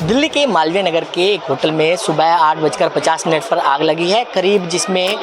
दिल्ली के मालवीय नगर के एक होटल में सुबह 8:50 पर आग लगी है जिसमें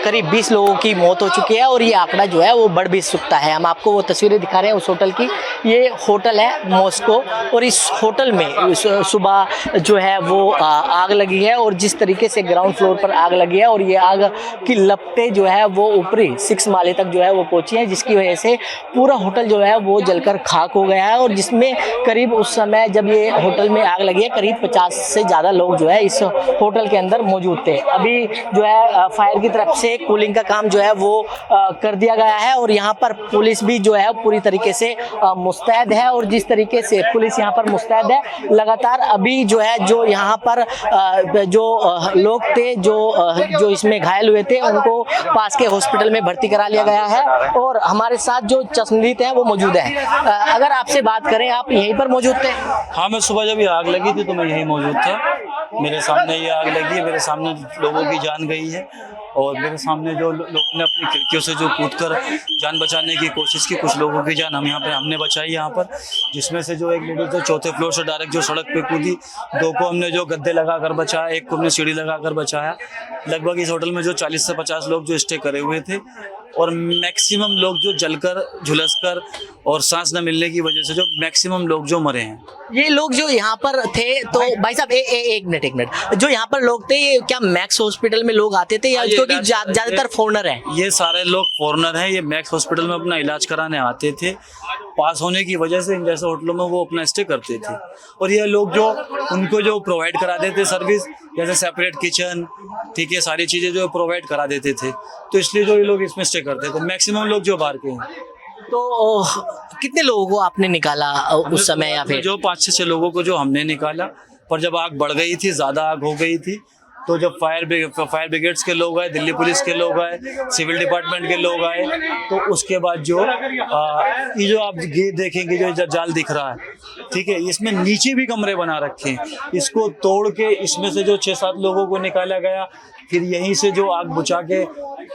करीब 20 लोगों की मौत हो चुकी है और ये आंकड़ा जो है वो बढ़ भी सकता है। हम आपको वो तस्वीरें दिखा रहे हैं उस होटल की। ये होटल है मॉस्को और इस होटल में सुबह जो है वो आग लगी है और जिस तरीके से ग्राउंड फ्लोर पर आग लगी है और ये आग की लपटें जो है वो ऊपरी 6 माले तक जो है वो पहुंची है, जिसकी वजह से पूरा होटल जो है वो जलकर खाक हो गया है। और जिसमें करीब उस समय जब ये होटल में आग लगी है करीब 50 से ज़्यादा लोग जो है इस होटल के अंदर मौजूद थे। अभी जो है फायर की तरफ से कूलिंग का काम जो है वो कर दिया गया है और यहाँ पर पुलिस भी जो है पूरी तरीके से मुस्तैद है। और जिस तरीके से पुलिस यहाँ पर मुस्तैद है, लगातार अभी जो है जो यहाँ पर जो लोग थे जो इसमें घायल हुए थे उनको पास के हॉस्पिटल में भर्ती करा लिया गया है और हमारे साथ जो चश्मदीद हैं वो मौजूद है। अगर आपसे बात करें, आप यहीं पर मौजूद थे? हाँ, मैं सुबह जब ये आग लगी थी तो मैं यहीं मौजूद था। मेरे सामने ये आग लगी है, मेरे सामने लोगों की जान गई है और मेरे सामने जो लोगों ने अपनी खिड़कियों से जो कूदकर जान बचाने की कोशिश की, कुछ लोगों की जान हमने बचाई यहाँ पर, जिसमें से जो एक लेडी तो चौथे फ्लोर से डायरेक्ट जो सड़क पे कूदी, 2 को हमने जो गद्दे लगाकर बचाया, 1 को हमने सीढ़ी लगाकर बचाया। लगभग इस होटल में जो 40 से 50 लोग जो स्टे करे हुए थे और मैक्सिमम लोग जो जलकर झुलसकर और सांस न मिलने की वजह से जो मैक्सिमम लोग जो मरे हैं। ये लोग जो यहाँ पर थे, तो भाई साहब एक मिनट, जो यहाँ पर लोग थे ये क्या मैक्स हॉस्पिटल में लोग आते थे या क्योंकि ज्यादातर फॉरेनर हैं? ये सारे लोग फॉरेनर हैं। ये मैक्स हॉस्पिटल में अपना इलाज कराने आते थे, पास होने की वजह से इन जैसे होटलों में वो अपना स्टे करते थे। और ये लोग जो उनको जो प्रोवाइड करा देते सर्विस, जैसे सेपरेट किचन, ठीक है, सारी चीज़ें जो प्रोवाइड करा देते थे, तो इसलिए जो ये लोग इसमें स्टे करते थे। मैक्सिमम लोग जो बाहर के हैं। तो कितने लोगों को आपने निकाला उस समय? या फिर जो 5 से 6 लोगों को जो हमने निकाला, पर जब आग बढ़ गई थी, ज़्यादा आग हो गई थी, तो जब फायर ब्रिगेड्स के लोग आए, दिल्ली पुलिस के लोग आए, सिविल डिपार्टमेंट के लोग आए, तो उसके बाद ये जो आप गेट देखेंगे जो जाल दिख रहा है, ठीक है, इसमें नीचे भी कमरे बना रखे हैं। इसको तोड़ के इसमें से जो 6-7 लोगों को निकाला गया। फिर यहीं से जो आग बुझा के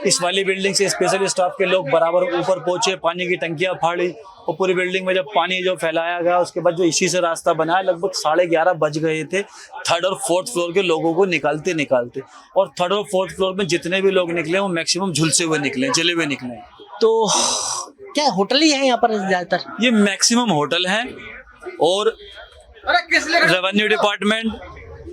इस वाली बिल्डिंग से स्पेशल स्टाफ के लोग बराबर ऊपर पहुंचे, पानी की टंकियां फाड़ी और पूरी बिल्डिंग में जब पानी जो फैलाया गया, उसके बाद जो इसी से रास्ता बनाया, लगभग 11:30 बज गए थे 3rd और 4th फ्लोर के लोगों को निकालते और 3rd और 4th फ्लोर में जितने भी लोग निकले वो मैक्सिमम झुलसे हुए निकले, जले हुए निकले। तो क्या होटल ही है यहाँ पर ज्यादातर? ये मैक्सिमम होटल हैं और revenue department,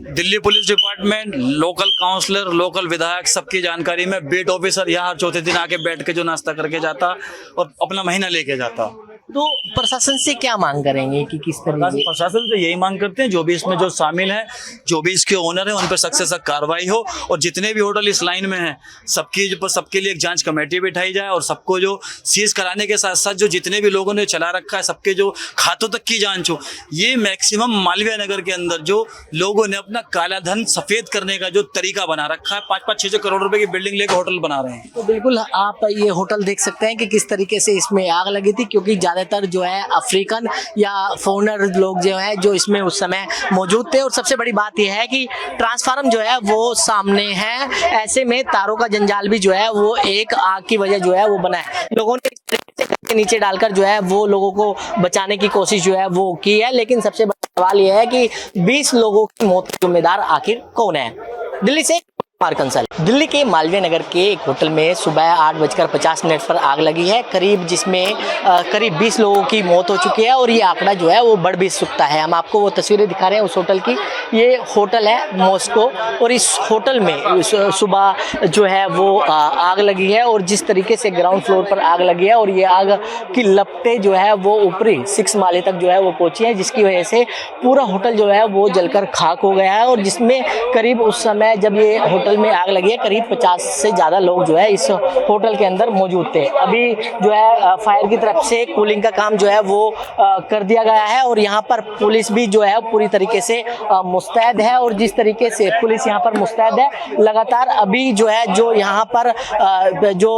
Delhi police department, local councillor, local विधायक, सबकी जानकारी में बीट ऑफिसर यहाँ हर चौथे दिन आके बैठ के जो नाश्ता करके जाता और अपना महीना लेके जाता। तो प्रशासन से क्या मांग करेंगे कि किस तरह? प्रशासन से यही मांग करते हैं जो भी इसमें जो शामिल है, जो भी इसके ओनर है, उन पर सख्त से सख्त कार्रवाई हो और जितने भी होटल इस लाइन में हैं सबके लिए एक जांच कमेटी बिठाई जाए और सबको जो सीज कराने के साथ साथ जो जितने भी लोगों ने चला रखा है सबके जो खातों तक की जांच हो। ये मैक्सिमम मालवीय नगर के अंदर जो लोगों ने अपना काला धन सफेद करने का जो तरीका बना रखा है, 5-5, 6-6 करोड़ रुपए की बिल्डिंग लेकर होटल बना रहे हैं। तो बिल्कुल आप ये होटल देख सकते हैं कि किस तरीके से इसमें आग लगी थी, क्योंकि ज्यादातर जो है अफ्रीकन या फॉरेनर लोग जो है जो इसमें उस समय मौजूद थे। और सबसे बड़ी बात यह है कि ट्रांसफार्मर जो है वो सामने है, ऐसे में तारों का जंजाल भी जो है वो एक आग की वजह जो है वो बना है। लोगों ने नीचे डालकर जो है वो लोगों को बचाने की कोशिश जो है वो की है, लेकिन सबसे बड़ा सवाल यह है कि 20 लोगों की मौत का जिम्मेदार आखिर कौन है? दिल्ली से कंसल। दिल्ली के मालवीय नगर के एक होटल में सुबह 8:50 पर आग लगी है जिसमें करीब 20 लोगों की मौत हो चुकी है और ये आंकड़ा जो है वो बढ़ भी सकता है। हम आपको वो तस्वीरें दिखा रहे हैं उस होटल की। ये होटल है मॉस्को और इस होटल में सुबह जो है वो आग लगी है और जिस तरीके से ग्राउंड फ्लोर पर आग लगी है और ये आग की लपटें जो है वो ऊपरी 6 माले तक जो है वो पहुंची है, जिसकी वजह से पूरा होटल जो है वो जलकर खाक हो गया है। और जिसमें करीब उस समय जब ये होटल में आग लगी है करीब 50 से ज़्यादा लोग जो है इस होटल के अंदर मौजूद थे। अभी जो है फायर की तरफ से कूलिंग का काम जो है वो कर दिया गया है और यहाँ पर पुलिस भी जो है पूरी तरीके से मुस्तैद है। और जिस तरीके से पुलिस यहाँ पर मुस्तैद है, लगातार अभी जो है जो यहाँ पर जो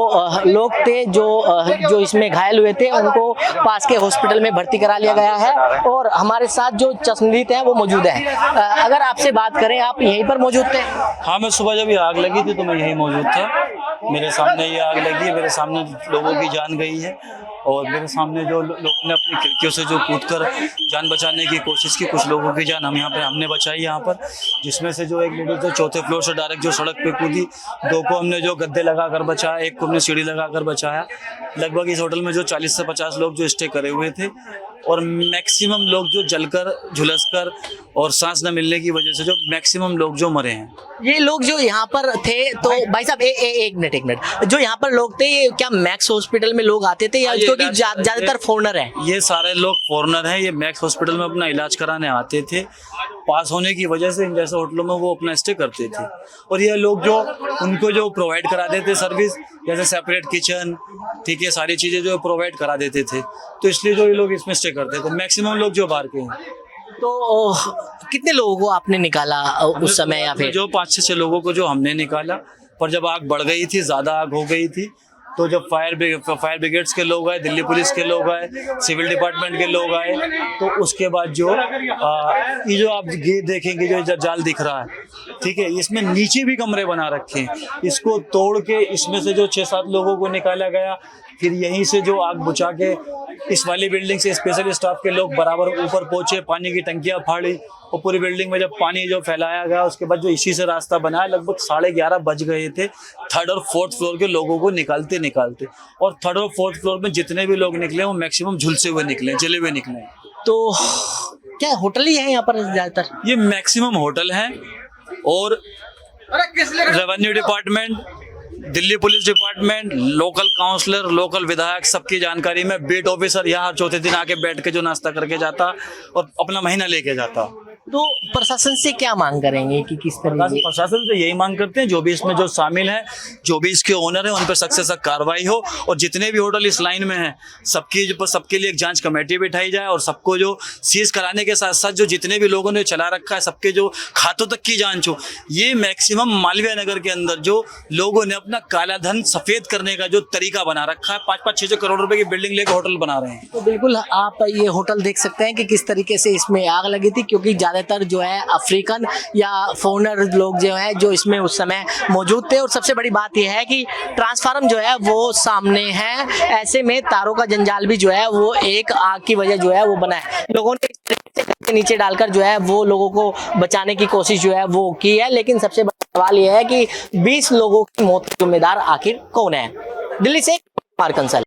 लोग थे जो इसमें घायल हुए थे उनको पास के हॉस्पिटल में भर्ती करा लिया गया है और हमारे साथ जो चश्मदीद हैं वो मौजूद हैं। अगर आपसे बात करें, आप यहीं पर मौजूद थे? हाँ, मैं सुबह जब ये आग लगी थी तो मैं यहीं मौजूद था। मेरे सामने ये आग लगी है, मेरे सामने लोगों की जान गई है और मेरे सामने जो लोगों ने अपनी खिड़कियों से जो कूदकर जान बचाने की कोशिश की, कुछ लोगों की जान हम यहाँ पे हमने बचाई यहाँ पर, जिसमें से जो एक लेडी तो चौथे फ्लोर से डायरेक्ट जो सड़क पे कूदी, दो को हमने जो गद्दे लगा कर बचाया, एक को हमने सीढ़ी लगा कर बचाया। लगभग इस होटल में जो 40 से 50 लोग जो स्टे करे हुए थे और मैक्सिमम लोग जो जलकर झुलसकर और सांस न मिलने की वजह से जो मैक्सिमम लोग जो मरे हैं। ये लोग जो यहाँ पर थे, तो भाई साहब एक मिनट, जो यहाँ पर लोग थे ये क्या मैक्स हॉस्पिटल में लोग आते थे या क्योंकि ज्यादातर फॉरेनर हैं? ये सारे लोग फॉरेनर हैं, ये मैक्स हॉस्पिटल में अपना इलाज कराने आते थे, पास होने की वजह से इन जैसे होटलों में वो अपना स्टे करते थे। और ये लोग जो उनको जो प्रोवाइड करा देते सर्विस, जैसे सेपरेट किचन, ठीक है, सारी चीजें जो प्रोवाइड करा देते थे, तो इसलिए जो ये लोग इसमें स्टे करते थे। मैक्सिमम लोग जो बाहर के हैं। तो कितने लोगों को आपने निकाला उस समय या फिर? जो 5 से 6 लोगों को जो हमने निकाला, पर जब आग बढ़ गई थी, ज्यादा आग हो गई थी, तो जब फायर ब्रिगेड्स के लोग आए, दिल्ली पुलिस के लोग आए, सिविल डिपार्टमेंट के लोग आए, तो उसके बाद जो ये जो आप गेट देखेंगे जो इधर जाल दिख रहा है, ठीक है, इसमें नीचे भी कमरे बना रखे हैं, इसको तोड़ के इसमें से जो 6-7 लोगों को निकाला गया। फिर यहीं से जो आग बुझा के इस वाली बिल्डिंग से स्पेशल स्टाफ के लोग बराबर ऊपर पहुंचे, पानी की टंकियां फाड़ी और पूरी बिल्डिंग में जब पानी जो फैलाया गया, उसके बाद जो इसी से रास्ता बनाया, लगभग 11:30 बज गए थे 3rd और 4th फ्लोर के लोगों को निकालते। और 3rd और 4th फ्लोर में जितने भी लोग निकले वो मैक्सिमम झुलसे हुए निकले, जले हुए निकले। तो क्या होटल ही है यहाँ पर ज्यादातर? ये मैक्सिमम होटल हैं और revenue department, Delhi police department, local councillor, local विधायक, सबकी जानकारी में बीट ऑफिसर यहाँ चौथे दिन आके बैठ के जो नाश्ता करके जाता और अपना महीना लेके जाता। तो प्रशासन से क्या मांग करेंगे कि किस तरीके? प्रशासन से यही मांग करते हैं जो भी इसमें जो शामिल है, जो भी इसके ओनर है, उन पर सख्त से सख्त कार्रवाई हो और जितने भी होटल इस लाइन में हैं सबके लिए एक जांच कमेटी बिठाई जाए और सबको जो सीज कराने के साथ साथ जो जितने भी लोगों ने चला रखा है सबके जो खातों तक की जांच हो। ये मैक्सिमम मालवीय नगर के अंदर जो लोगों ने अपना काला धन सफेद करने का जो तरीका बना रखा है, 5-5, 6-6 करोड़ रुपए की बिल्डिंग लेकर होटल बना रहे हैं। तो बिल्कुल आप ये होटल देख सकते हैं कि किस तरीके से इसमें आग लगी थी, क्योंकि ज्यादातर जो है अफ्रीकन या फॉरेनर लोग जो है जो इसमें उस समय मौजूद थे। और सबसे बड़ी बात यह है कि ट्रांसफार्मर जो है वो सामने है, ऐसे में तारों का जंजाल भी जो है वो एक आग की वजह जो है वो बना है। लोगों ने नीचे डालकर जो है वो लोगों को बचाने की कोशिश जो है वो की है, लेकिन सबसे बड़ा सवाल यह है कि 20 लोगों की मौत जिम्मेदार आखिर कौन है? दिल्ली से कुमार कंसल।